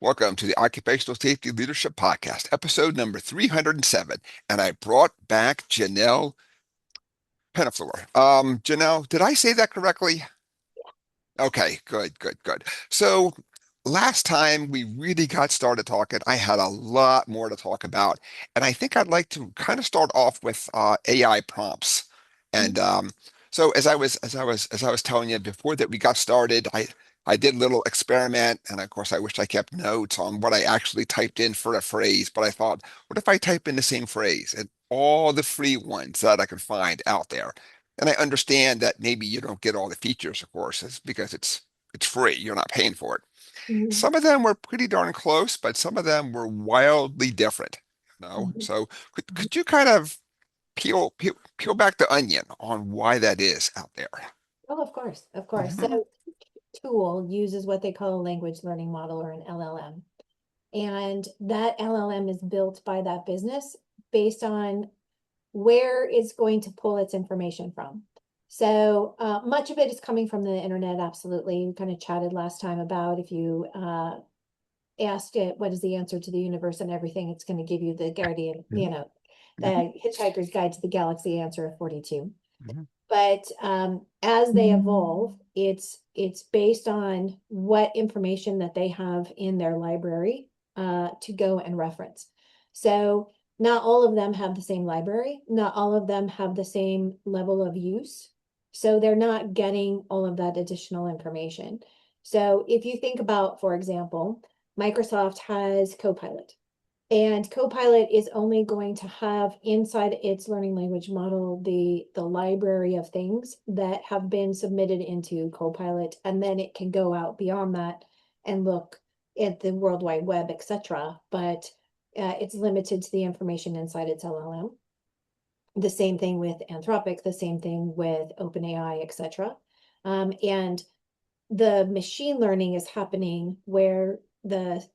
Welcome to the Occupational Safety Leadership Podcast, episode number 307. And I brought back Janel Penaflor. Janelle, did I say that correctly? Okay, good, good, good. So last time we really got started talking, I had a lot more to talk about. And I think I'd like to kind of start off with AI prompts. And so as I was telling you before that we got started, I did a little experiment, and of course I wish I kept notes on what I actually typed in for a phrase, but I thought, what if I type in the same phrase and all the free ones that I could find out there? And I understand that maybe you don't get all the features, of course, it's because it's free. You're not paying for it. Mhm. Some of them were pretty darn close, but some of them were wildly different. Mhm. So could you kind of peel back the onion on why that is out there? Oh, of course, of course. Hmm. So tool uses what they call a language learning model or an LLM. And that LLM is built by that business based on where it's going to pull its information from. So much of it is coming from the internet, absolutely. We kind of chatted last time about if you asked it what is the answer to the universe and everything, it's going to give you the Guardian, Hmm. Hmm. the Hitchhiker's Guide to the Galaxy answer of 42. Hmm. But as they evolve, it's based on what information that they have in their library to go and reference. So not all of them have the same library. Not all of them have the same level of use. So they're not getting all of that additional information. So if you think about, for example, Microsoft has Copilot. And Copilot is only going to have inside its learning language model the library of things that have been submitted into Copilot, and then it can go out beyond that and look at the World Wide Web, etc. But it's limited to the information inside its LLM. The same thing with Anthropic, the same thing with OpenAI, etc. And the machine learning is happening where the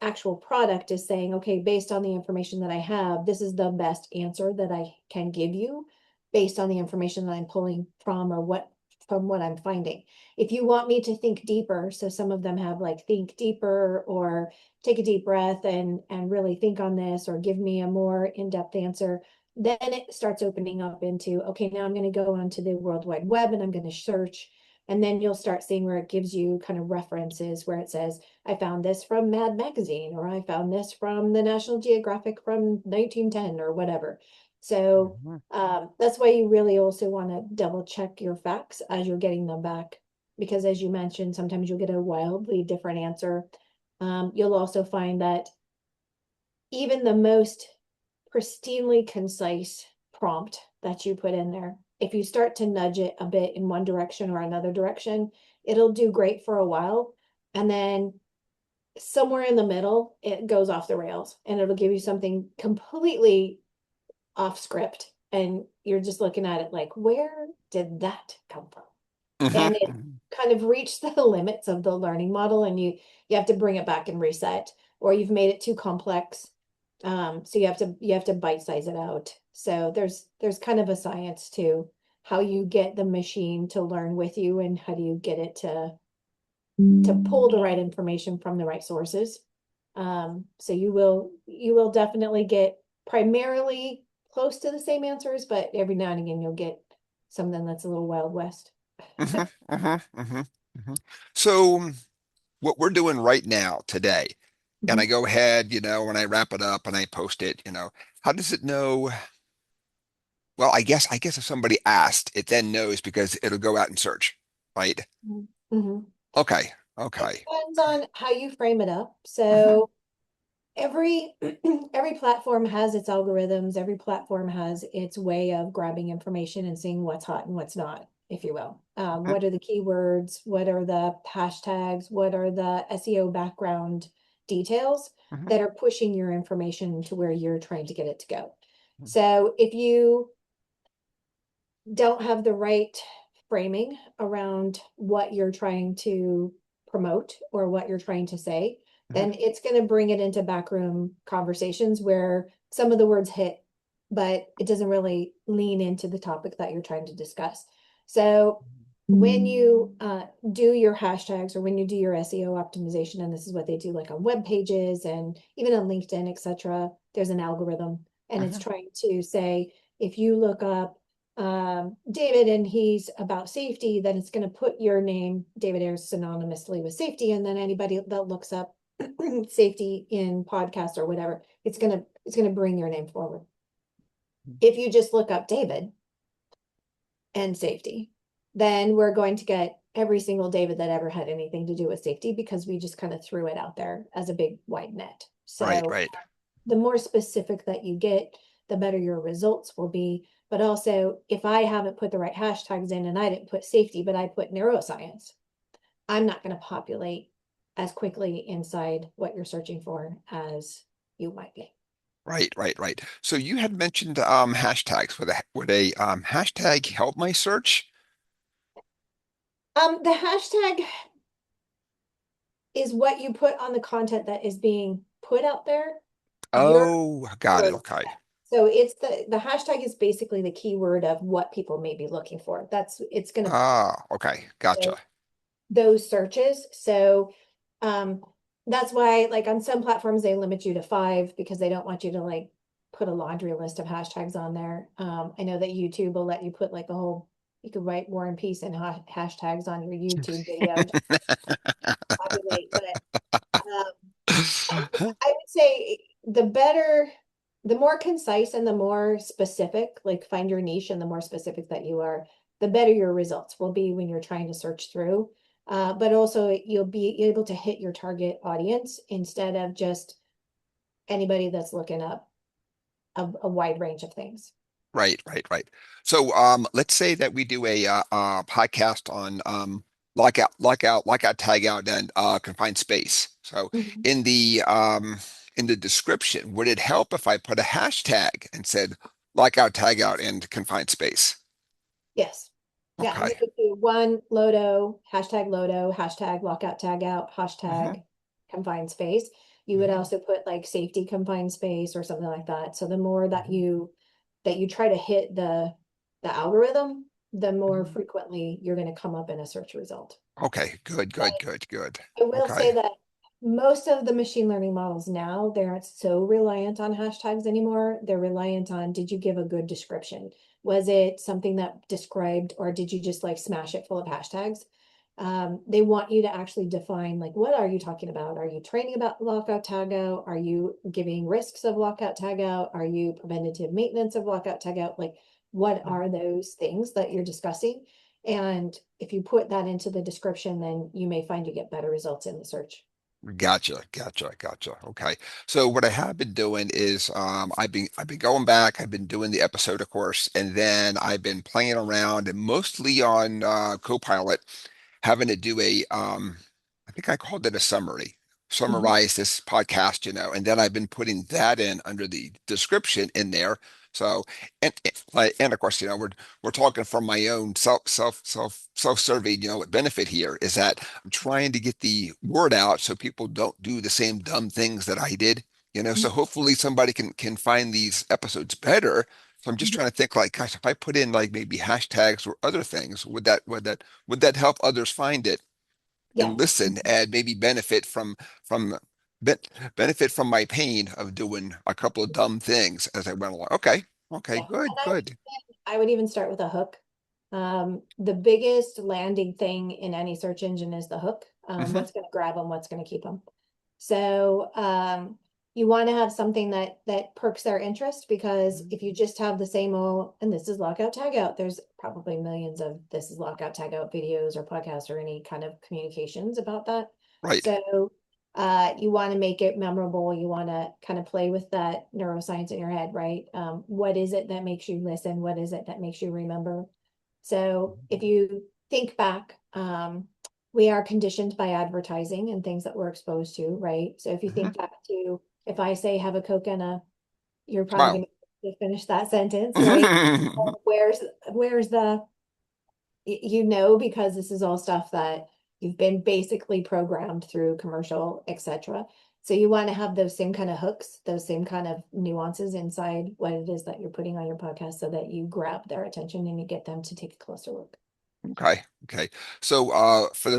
actual product is saying, okay, based on the information that I have, this is the best answer that I can give you based on the information that I'm pulling from or what from what I'm finding. If you want me to think deeper, so some of them have like think deeper or take a deep breath and really think on this or give me a more in-depth answer, then it starts opening up into, okay, now I'm going to go onto the World Wide Web and I'm going to search, and then you'll start seeing where it gives you kind of references where it says, I found this from Mad Magazine, or I found this from the National Geographic from 1910 or whatever. So Hmm. that's why you really also want to double check your facts as you're getting them back. Because as you mentioned, sometimes you'll get a wildly different answer. You'll also find that even the most pristinely concise prompt that you put in there, if you start to nudge it a bit in one direction or another direction, it'll do great for a while. And then somewhere in the middle, it goes off the rails and it'll give you something completely off script. And you're just looking at it like, where did that come from? And it Hmm. kind of reached the limits of the learning model, and you have to bring it back and reset, or you've made it too complex. So you have to bite size it out. So there's kind of a science to how you get the machine to learn with you and how do you get it to pull the right information from the right sources. So you will definitely get primarily close to the same answers, but every now and again you'll get something that's a little Wild West. Hmm. Hmm. Hmm. Hmm. So what we're doing right now today, and I Mhm. go ahead, when I wrap it up and I post it, how does it know? Well, I guess if somebody asked, it then knows because it'll go out and search, right? Mhm. Okay, It okay. depends on how you frame it up. Hmm. So every every platform has its algorithms. Every platform has its way of grabbing information and seeing what's hot and what's not, if you will. What are the keywords? What are the hashtags? What are the SEO background details Hmm. that are pushing your information to where you're trying to get it to go? So if you don't have the right framing around what you're trying to promote or what you're trying to say, Hmm. then it's going to bring it into backroom conversations where some of the words hit, but it doesn't really lean into the topic that you're trying to discuss. So when you do your hashtags or when you do your SEO optimization, and this is what they do like on web pages and even on LinkedIn, etc., there's an algorithm and it's Mhm. trying to say if you look up David and he's about safety, then it's going to put your name, David Ayers, synonymously with safety. And then anybody that looks up safety in podcast or whatever, it's gonna bring your name forward. If you just look up David and safety, then we're going to get every single David that ever had anything to do with safety because we just kind of threw it out there as a big wide net. Right, So right, the more specific that you get, the better your results will be. But also, if I haven't put the right hashtags in and I didn't put safety, but I put neuroscience, I'm not going to populate as quickly inside what you're searching for as you might be. right. So you had mentioned hashtags. Would a hashtag help my search? The hashtag is what you put on the content that is being put out there. You're Oh, got it. already Okay. set. So it's the hashtag is basically the keyword of what people may be looking for. It's going to Ah, okay. Gotcha. those searches. So um that's why like on some platforms they limit you to 5 because they don't want you to like put a laundry list of hashtags on there. I know that YouTube will let you put like a whole you could write War and Peace and hashtags on your YouTube video to populate, but um I would say the more concise and the more specific, like find your niche and the more specific that you are, the better your results will be when you're trying to search through. But also you'll be able to hit your target audience instead of just anybody that's looking up a wide range of things. Right. So let's say that we do a podcast on lockout, tag out, and confined space. So Mhm. in the description, would it help if I put a hashtag and said lockout, tag out, and confined space? Yes. Yeah, you Okay. could do Lodo, hashtag lockout tag out, Hmm. hashtag confined space. You would Hmm. also put like safety confined space or something like that. So the more Hmm. that you try to hit the algorithm, the more Hmm. frequently you're going to come up in a search result. Okay. Good. I will Okay. say that most of the machine learning models now, they aren't so reliant on hashtags anymore. They're reliant on, did you give a good description? Was it something that described, or did you just like smash it full of hashtags? They want you to actually define, like, what are you talking about? Are you training about lockout tagout? Are you giving risks of lockout tagout? Are you preventative maintenance of lockout tagout? Like, what are those things that you're discussing? And if you put that into the description, then you may find you get better results in the search. Gotcha. Okay. So what I have been doing is I've been going back, I've been doing the episode, of course, and then I've been playing around and mostly on Copilot, having to do I think I called it a Mhm. summarize this podcast, and then I've been putting that in under the description in there. So, and of course, we're talking from my own self-survey, benefit here is that I'm trying to get the word out so people don't do the same dumb things that I did, so hopefully somebody can find these episodes better. So I'm just Mhm. trying to think like, gosh, if I put in like maybe hashtags or other things, would that help others find it and Yes. listen and maybe from be- benefit from my pain of doing a couple of dumb things as I went along. Okay, Yeah. good, good. I would even start with a hook. The biggest landing thing in any search engine is the hook. Hmm. What's going to grab them, what's going to keep them. So you want to have something that perks their interest because if you just have the same old, and this is lockout tagout, there's probably millions of this is lockout tagout videos or podcasts or any kind of communications about that. Right. So you want to make it memorable. You want to kind of play with that neuroscience in your head, right? What is it that makes you listen? What is it that makes you remember? So if you think back, we are conditioned by advertising and things that we're exposed to, right? So if you Hmm. think back to, if I say have a Coke and you're probably Smile. going to finish that sentence, right? Where's, where's the, because this is all stuff that you've been basically programmed through commercial, etc. So you want to have those same kind of hooks, those same kind of nuances inside what it is that you're putting on your podcast so that you grab their attention and you get them to take a closer look. Okay. Okay. So for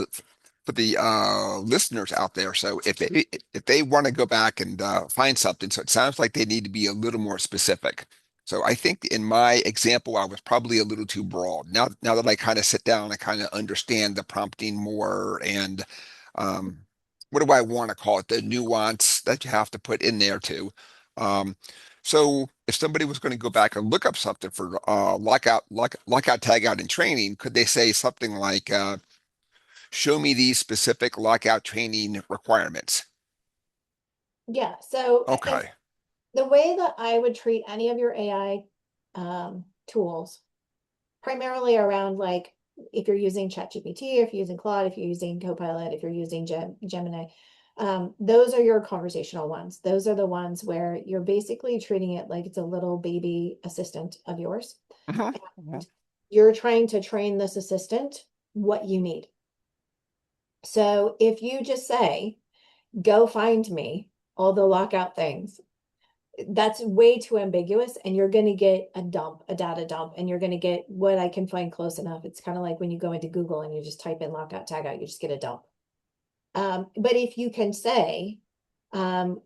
the listeners out there, so if they want to go back and find something, so it sounds like they need to be a little more specific. So I think in my example, I was probably a little too broad. Now that I kind of sit down, I kind of understand the prompting more and um, what do I want to call it? The nuance that you have to put in there too. Um, so if somebody was going to go back and look up something for lockout, tagout, and training, could they say something like, "Show me these specific lockout training requirements"? Yeah, so if Okay. the way that I would treat any of your AI tools, primarily around like if you're using ChatGPT, if you're using Claude, if you're using Copilot, if you're using Gemini, those are your conversational ones. Those are the ones where you're basically treating it like it's a little baby assistant of yours. Mhm, And mhm. you're trying to train this assistant what you need. So if you just say, go find me all the lockout things, that's way too ambiguous and you're going to get a dump, a data dump, and you're going to get what I can find close enough. It's kind of like when you go into Google and you just type in lockout, tag out, you just get a dump. But if you can say, um,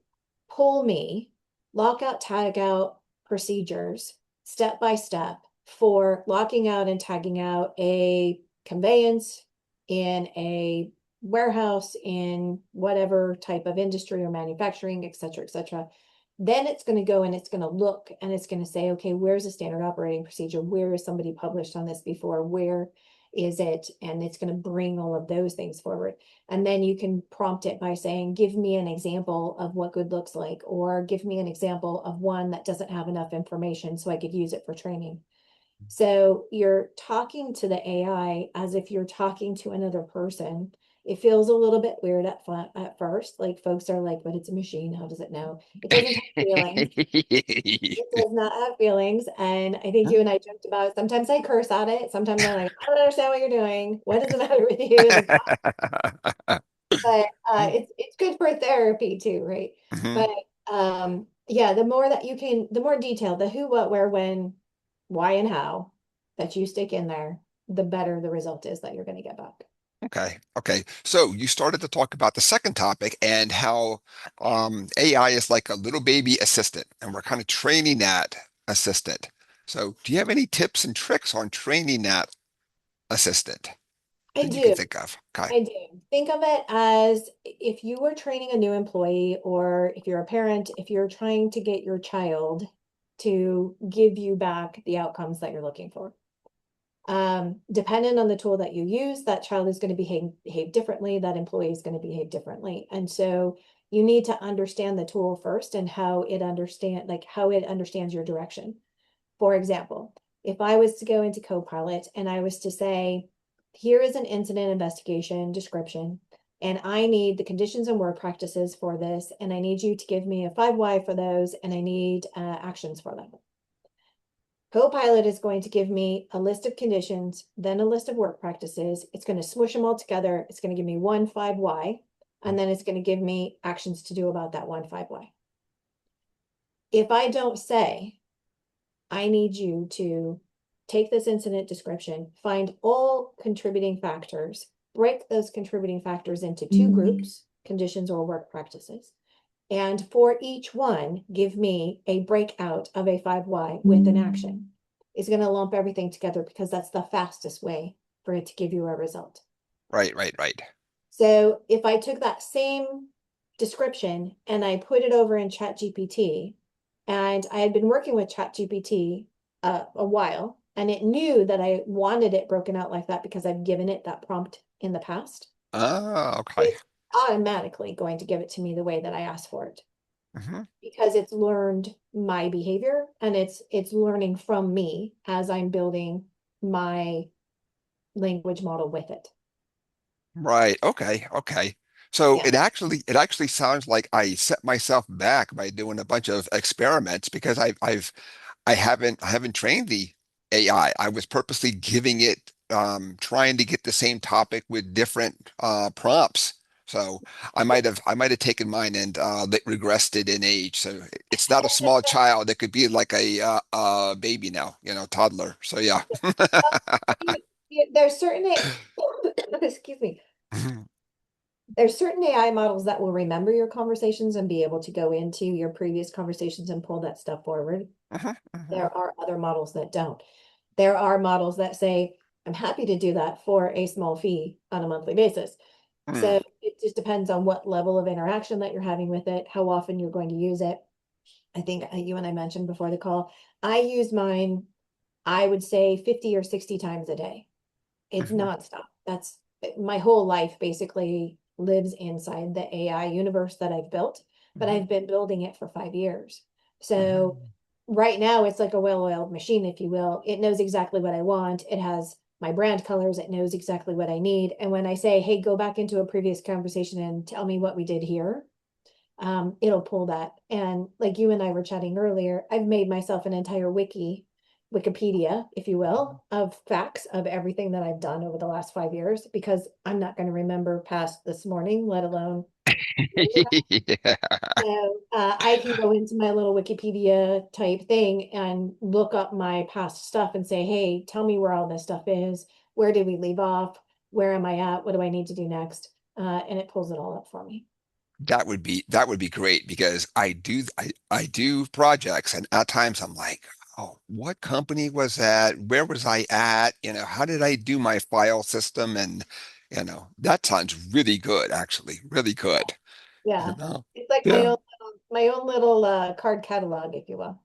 pull me lockout, tag out procedures step by step for locking out and tagging out a conveyance in a warehouse in whatever type of industry or manufacturing, et cetera, then it's going to go and it's going to look and it's going to say, okay, where's a standard operating procedure? Where is somebody published on this before? Where is it? And it's going to bring all of those things forward. And then you can prompt it by saying, give me an example of what good looks like, or give me an example of one that doesn't have enough information so I could use it for training. So you're talking to the AI as if you're talking to another person. It feels a little bit weird at first. Like folks are like, but it's a machine. How does it know? It doesn't have feelings. It does not have feelings. And I think you and I joked about sometimes I curse at it. Sometimes I'm like, I don't understand what you're doing. What is the matter with you? Like, but it's good for therapy too, right? Mhm. But yeah, the more that you can, the more detail, the who, what, where, when, why, and how that you stick in there, the better the result is that you're going to get back. Okay. Okay. So you started to talk about the second topic and how AI is like a little baby assistant, and we're kind of training that assistant. So do you have any tips and tricks on training that assistant I that you can do. think of? Okay. I do. Think of it as if you were training a new employee, or if you're a parent, if you're trying to get your child to give you back the outcomes that you're looking for. Dependent on the tool that you use, that child is going to behave differently, that employee is going to behave differently. And so you need to understand the tool first and how it understands your direction. For example, if I was to go into Copilot and I was to say, here is an incident investigation description, and I need the conditions and work practices for this, and I need you to give me a 5 why for those, and I need actions for them. Copilot is going to give me a list of conditions, then a list of work practices. It's going to smush them all together. It's going to give me 1 5 why, and then it's going to give me actions to do about that 1 5 why. If I don't say, I need you to take this incident description, find all contributing factors, break those contributing factors into two groups, conditions or work practices, and for each one, give me a breakout of a 5 why with an action. It's going to lump everything together because that's the fastest way for it to give you a result. Right, right, right. So if I took that same description and I put it over in ChatGPT, and I had been working with ChatGPT a while, and it knew that I wanted it broken out like that because I've given it that prompt in the past, Ah, okay. it's automatically going to give it to me the way that I asked for it Mhm. because it's learned my behavior and it's learning from me as I'm building my language model with it. Right. Okay. Okay. So Yeah. it actually sounds like I set myself back by doing a bunch of experiments because I haven't trained the AI. I was purposely giving it trying to get the same topic with different prompts. So I might have taken mine and regressed it in age. So it's not a small child. It could be like a baby now, toddler. So yeah. There's certain excuse me. Mhm, There's certain AI models that will remember your conversations and be able to go into your previous conversations and pull that stuff forward. mhm, mhm, There are other models that don't. There are models that say, I'm happy to do that for a small fee on a monthly basis. mm, So it just depends on what level of interaction that you're having with it, how often you're going to use it. I think you and I mentioned before the call, I use mine, I would say 50 or 60 times a day. It's mhm, nonstop. That's my whole life basically lives inside the AI universe that I've built, but mhm, I've been building it for 5 years. So mhm. right now it's like a well-oiled machine, if you will. It knows exactly what I want. It has my brand colors. It knows exactly what I need. And when I say, hey, go back into a previous conversation and tell me what we did here, it'll pull that. And like you and I were chatting earlier, I've made myself an entire Wikipedia, if you will, of facts of everything that I've done over the last 5 years, because I'm not going to remember past this morning, let alone. Yeah, So I can go into my little Wikipedia type thing and look up my past stuff and say, hey, tell me where all this stuff is. Where did we leave off? Where am I at? What do I need to do next? And it pulls it all up for me. that would be great because I do projects and at times I'm like, oh, what company was that? Where was I at? How did I do my file system? And that sounds really good, actually, really good. You Yeah. know? It's like Yeah. my own little card catalog, if you will.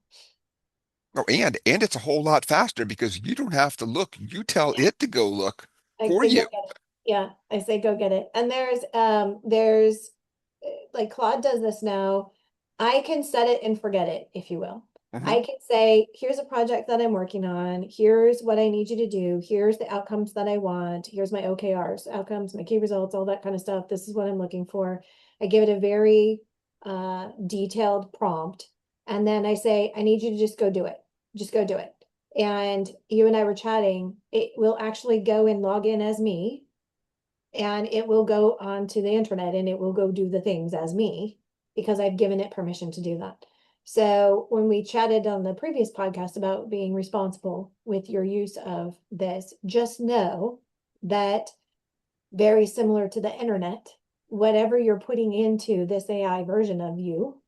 Oh, and it's a whole lot faster because you don't have to look. You tell Yeah. it to go look I for say go you. get it. Yeah, I say go get it. And there's like Claude does this now. I can set it and forget it, if you will. Hmm. I can say, here's a project that I'm working on. Here's what I need you to do. Here's the outcomes that I want. Here's my OKRs, outcomes, my key results, all that kind of stuff. This is what I'm looking for. I give it a very detailed prompt. And then I say, I need you to just go do it. Just go do it. And you and I were chatting, it will actually go and log in as me, and it will go onto the internet and it will go do the things as me because I've given it permission to do that. So when we chatted on the previous podcast about being responsible with your use of this, just know that very similar to the internet, whatever you're putting into this AI version of you,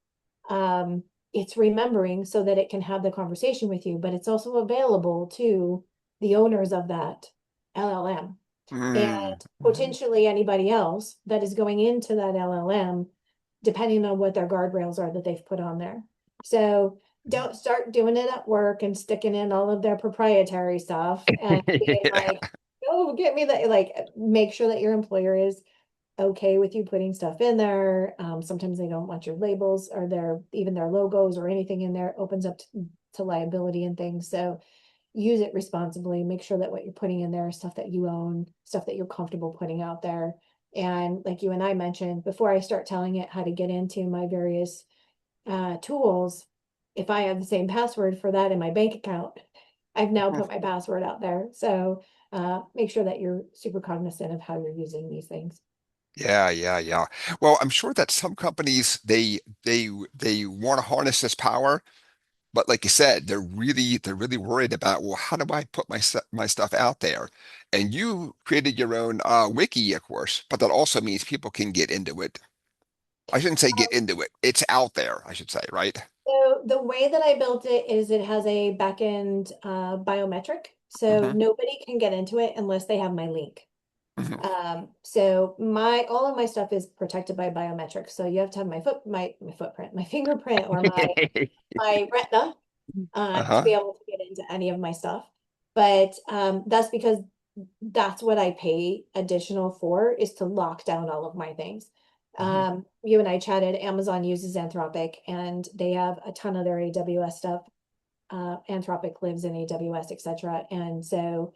um, it's remembering so that it can have the conversation with you, but it's also available to the owners of that LLM and Mm-hmm. potentially anybody else that is going into that LLM, depending on what their guardrails are that they've put on there. So don't start doing it at work and sticking in all of their proprietary stuff and being like, oh, get me that. Like, make sure that your employer is okay with you putting stuff in there. Sometimes they don't want your labels or even their logos or anything in there. It opens up to liability and things. So use it responsibly. Make sure that what you're putting in there is stuff that you own, stuff that you're comfortable putting out there. And like you and I mentioned, before I start telling it how to get into my various tools, if I have the same password for that in my bank account, I've now put my password out there. So make sure that you're super cognizant of how you're using these things. Yeah, yeah, yeah. Well, I'm sure that some companies they want to harness this power, but like you said, they're really worried about, well, how do I put my stuff out there? And you created your own wiki, of course, but that also means people can get into it. I shouldn't say get into it. It's out there, I should say, right? So the way that I built it is it has a backend biometric. So Hmm. nobody can get into it unless they have my link. Hmm. So my all of my stuff is protected by biometrics. So you have to have my footprint, my fingerprint, or my retina to Uh-huh. be able to get into any of my stuff. But that's because that's what I pay additional for, is to lock down all of my things. Hmm. You and I chatted, Amazon uses Anthropic and they have a ton of their AWS stuff. Anthropic lives in AWS, etc. And so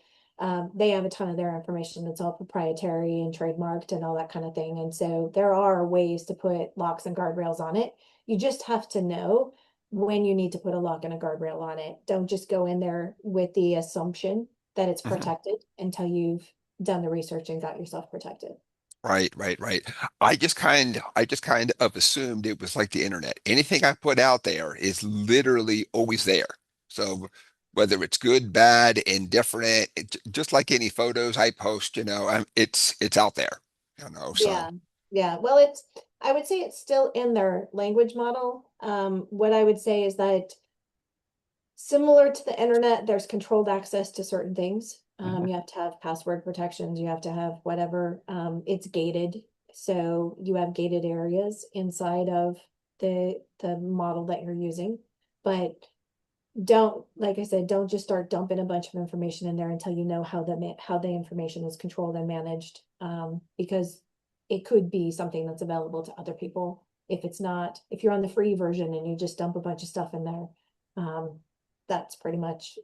they have a ton of their information that's all proprietary and trademarked and all that kind of thing. And so there are ways to put locks and guardrails on it. You just have to know when you need to put a lock and a guardrail on it. Don't just go in there with the assumption that it's Hmm. protected until you've done the research and got yourself protected. Right, right, right. I just kind of assumed it was like the internet. Anything I put out there is literally always there. So whether it's good, bad, indifferent, just like any photos I post, it's out there, so. Yeah, yeah. Well, I would say it's still in their language model. What I would say is that similar to the internet, there's controlled access to certain things. Mhm. You have to have password protections, you have to have whatever. It's gated. So you have gated areas inside of the model that you're using. But don't, like I said, don't just start dumping a bunch of information in there until you know how the information is controlled and managed. Because it could be something that's available to other people. If it's not, if you're on the free version and you just dump a bunch of stuff in there, that's pretty much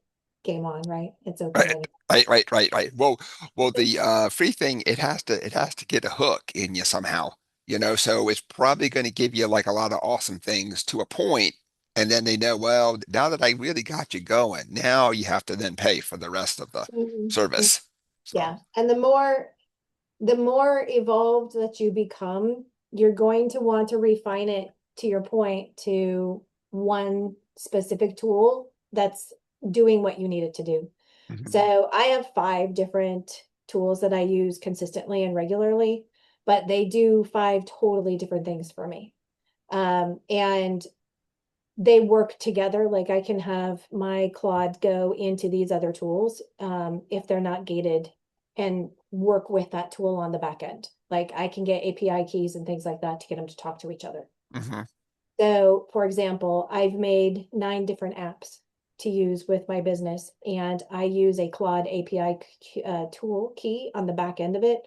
game on, right? It's open to Right, any. right. Well, the free thing, it has to get a hook in you somehow, so it's probably going to give you like a lot of awesome things to a point, and then they know, well, now that I really got you going, now you have to then pay for the rest of the Mhm. service. So, Yeah, and the more evolved that you become, you're going to want to refine it, to your point, to one specific tool that's doing what you need it to do. mhm. So I have 5 different tools that I use consistently and regularly, but they do 5 totally different things for me. And they work together. Like I can have my Claude go into these other tools, if they're not gated, and work with that tool on the back end. Like I can get API keys and things like that to get them to talk to each other. Mhm. So, for example, I've made 9 different apps to use with my business, and I use a Claude API tool key on the back end of it,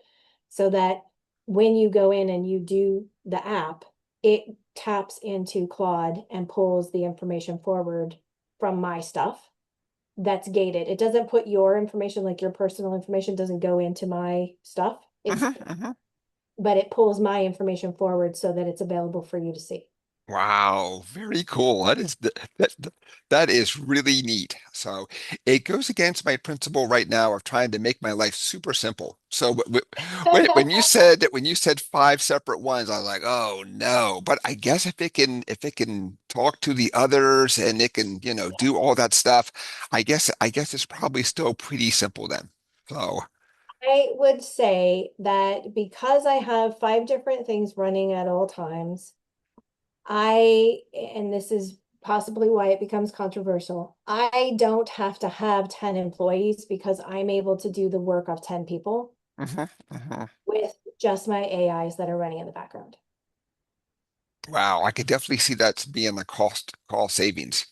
so that when you go in and you do the app, it taps into Claude and pulls the information forward from my stuff. That's gated. It doesn't put your information, like your personal information, doesn't go into my stuff. Mhm. Mhm. But it pulls my information forward so that it's available for you to see. Wow, very cool. That is really neat. So it goes against my principle right now of trying to make my life super simple. So when you said 5 separate ones, I was like, oh no. But I guess if it can talk to the others and it can, do all that stuff, I guess it's probably still pretty simple then. So, I would say that because I have 5 different things running at all times, and this is possibly why it becomes controversial, I don't have to have 10 employees because I'm able to do the work of 10 people mhm, mhm. with just my AIs that are running in the background. Wow, I could definitely see that being a cost savings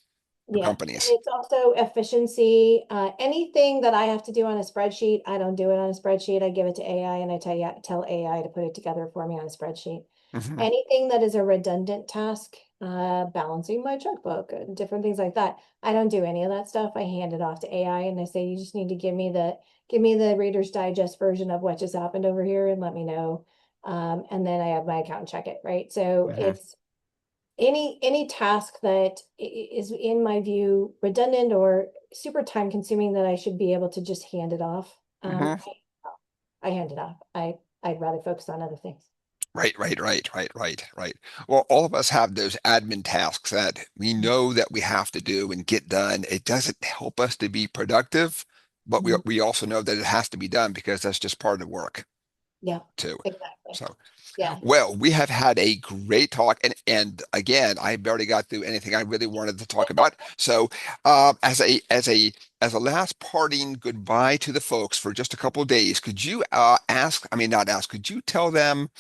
for Yeah, and companies. it's also efficiency. Anything that I have to do on a spreadsheet, I don't do it on a spreadsheet. I give it to AI and I tell AI to put it together for me on a spreadsheet. Mhm. Anything that is a redundant task, balancing my checkbook and different things like that, I don't do any of that stuff. I hand it off to AI and I say, you just need to give me the Reader's Digest version of what just happened over here and let me know. And then I have my accountant check it, right? So Mhm. it's any task that is, in my view, redundant or super time consuming, that I should be able to just hand it off. Mhm. I hand it off. I'd rather focus on other things. Right. Well, all of us have those admin tasks that we know that we have to do and get done. It doesn't help us to be productive, but we Mhm. we also know that it has to be done because that's just part of work Yeah, too. exactly. So, Yeah. well, we have had a great talk, and again, I barely got through anything I really wanted to talk about. So, as a last parting goodbye to the folks for just a couple of days, could you I mean, not ask, could you tell them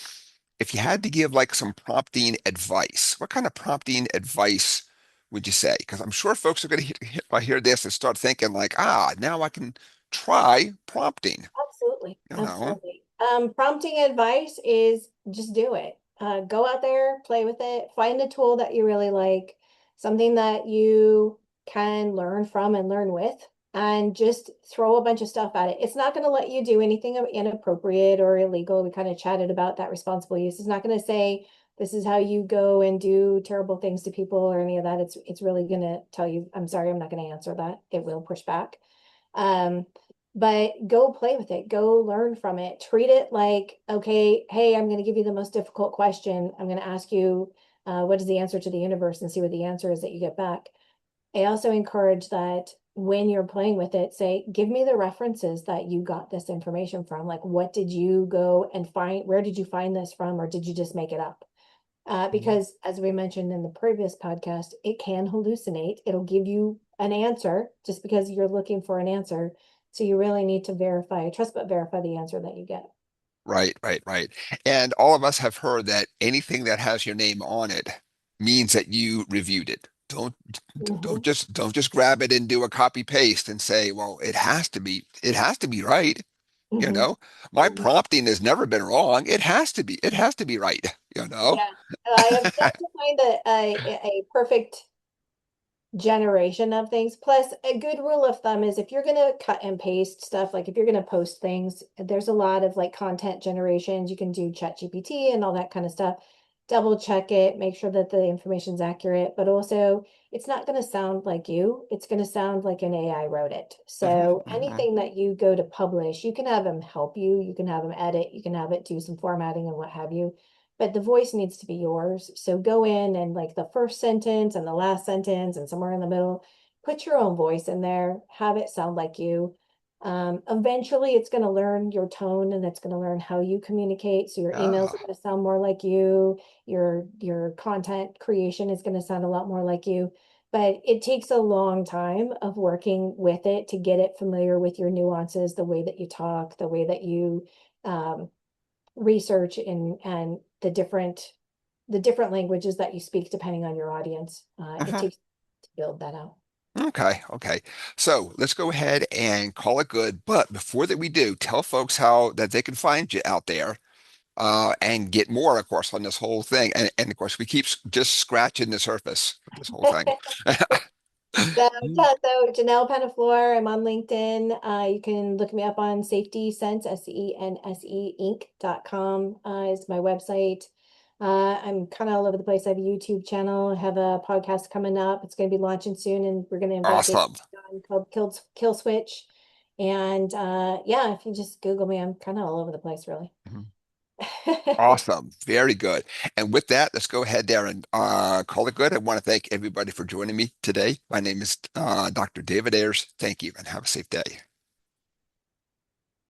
if you had to give like some prompting advice? What kind of prompting advice would you say? Because I'm sure folks are going to hear this and start thinking like, now I can try prompting. Absolutely. You know. Absolutely. Prompting advice is just do it. Go out there, play with it, find a tool that you really like, something that you can learn from and learn with, and just throw a bunch of stuff at it. It's not going to let you do anything inappropriate or illegal. We kind of chatted about that responsible use. It's not going to say this is how you go and do terrible things to people or any of that. It's really going to tell you, I'm sorry, I'm not going to answer that. It will push back. Um, but go play with it, go learn from it, treat it like, okay, hey, I'm going to give you the most difficult question. I'm going to ask you, what is the answer to the universe, and see what the answer is that you get back. I also encourage that when you're playing with it, say, give me the references that you got this information from. Like, what did you go and find? Where did you find this from? Or did you just make it up? Mhm. Because as we mentioned in the previous podcast, it can hallucinate. It'll give you an answer just because you're looking for an answer. So you really need to trust but verify the answer that you get. Right, right, right. And all of us have heard that anything that has your name on it means that you reviewed it. Hmm. Don't just grab it and do a copy paste and say, well, it has to be right. You Hmm. know, my prompting has never been wrong. It has to be right, you know? Yeah, I have yet to find a perfect generation of things. Plus, a good rule of thumb is if you're going to cut and paste stuff, like if you're going to post things, there's a lot of like content generations. You can do chat GPT and all that kind of stuff. Double check it, make sure that the information's accurate, but also it's not going to sound like you. It's going to sound like an AI wrote it. Hmm, So hmm. anything that you go to publish, you can have them help you. You can have them edit. You can have it do some formatting and what have you, but the voice needs to be yours. So go in and like the first sentence and the last sentence and somewhere in the middle, put your own voice in there, have it sound like you. Eventually, it's going to learn your tone and it's going to learn how you communicate. So your emails are Ah, going to sound more like you. Your content creation is going to sound a lot more like you. But it takes a long time of working with it to get it familiar with your nuances, the way that you talk, the way that you um, research and the different languages that you speak depending on your audience. It mhm. takes to build that out. Okay, okay. So let's go ahead and call it good. But before that we do, tell folks how that they can find you out there and get more, of course, on this whole thing. And of course, we keep just scratching the surface of this whole thing. So yeah, so Janelle Penaflor, I'm on LinkedIn. You can look me up on Safety Sense, SENSE Inc.com is my website. I'm kind of all over the place. I have a YouTube channel. I have a podcast coming up. It's going to be launching soon, and we're going to invite Dave Awesome. on called Kill Switch. And yeah, if you just Google me, I'm kind of all over the place, really. Mhm. Awesome. Very good. And with that, let's go ahead there and call it good. I want to thank everybody for joining me today. My name is Dr. David Ayers. Thank you and have a safe day.